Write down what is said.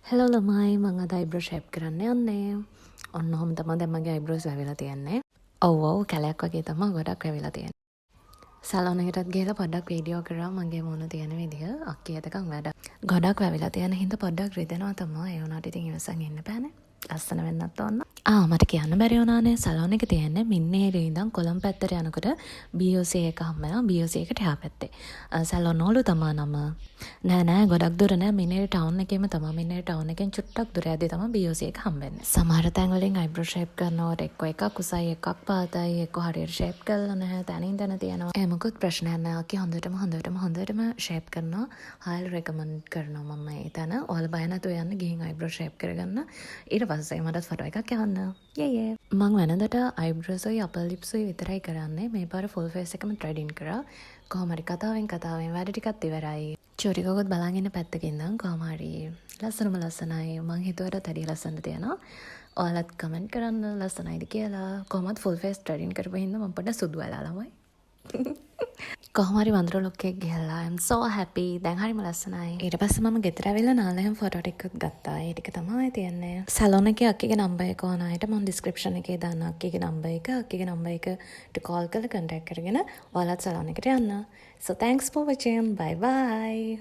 Hello ළමයි මං අද අයිබ්‍රෝ ෂේප් කරන්න යන්නේ. ඔන්න ඔහොම තමයි දැන් මගේ අයිබ්‍රෝස් වැවිලා තියෙන්නේ. ඔව් කැලයක් වගේ තමයි ගොඩක් වැවිලා තියෙන්නේ. සැලොන් එකටත් ගිහලා පොඩ්ඩක් වීඩියෝ කරා මගේ මුණ තියෙන විදිහ අක්කී එතකන් වැඩ. ගොඩක් වැවිලා තියෙන හින්දා පොඩ්ඩක් රිදෙනවා තමයි. ඒ වුණාට ඉතින් ඉවසන් ඉන්න බෑනේ. ලස්සන වෙන්නත් ඕන. මට කියන්න බැරි වුණානේ සැලොන් එක තියෙන්නේ මින්නේරියේ ඉඳන් කොළඹ පැත්තට යනකොට BOC එක හම්බ වෙනවා. BOC එකට එහා පැත්තේ. සැලොන් වල තමයි නම. නෑ ගොඩක් දුර නෑ මින්නේරි ටවුන් එකේම තමයි. මින්නේරි ටවුන් එකෙන් චුට්ටක් දුර යද්දී තමයි BOC එක හම්බ වෙන්නේ. සමහර තැන් වලින් අයිබ්‍රෝ ෂේප් කරනකොට එක්ක එකක් උසයි එකක් පාතයි එක්ක හරියට ෂේප් කරලා නැහැ. තනින් තන තියෙනවා. ඒ මොකද ප්‍රශ්නයක් නෑ. අකි හොඳටම ෂේප් කරනවා. හයිල් රෙකමන්ඩ් කරනවා මම ඒ තැන. ඔයාලා බය නැතුව යන්න ගිහින් අයිබ්‍රෝ ෂේප් කරගන්න. ඊට පස්සේ මට ෆොටෝ එකක් යවන්න. යේ මං වෙනදට අයිබ්‍රෝසුයි අපල් ලිප්සුයි විතරයි කරන්නේ. මේ පාර ෆුල් ෆේස් එකම ට්‍රෙඩින් කරා. කොහොම හරි කතාවෙන් වැඩ ටිකත් ඉවරයි. චූටිකකොත් බලන් ඉන්න පැත්තක ඉඳන් කොහොම හරි ලස්සනයි. මං හිතුවට වැඩි ලස්සනට තියෙනවා. ඔයාලත් කමෙන්ට් කරන්න ලස්සනයිද කියලා. කොහොමත් ෆුල් ෆේස් ට්‍රෙඩින් කරපු හින්දා මම පොඩ්ඩක් සුදු වෙලා ළමයි. කොහොම හරි වඳුරු ලුක් එක ගිහලා I'm so happy. දැන් හරිම ලස්සනයි. ඊට පස්සේ මම ගෙදර ඇවිල්ලා නාලයන් ෆොටෝ ටිකක් ගත්තා. ඒ ටික තමයි තියෙන්නේ. සැලොන් එකේ අක්කගේ නම්බර් එක ඕන අයට මම ඩිස්ක්‍රිප්ෂන් එකේ දාන්න අක්කගේ නම්බර් එකට කෝල් කරලා කන්ටැක්ට් කරගෙන ඔයාලත් සැලොන් එකට යන්න. So thanks for watching. Bye bye.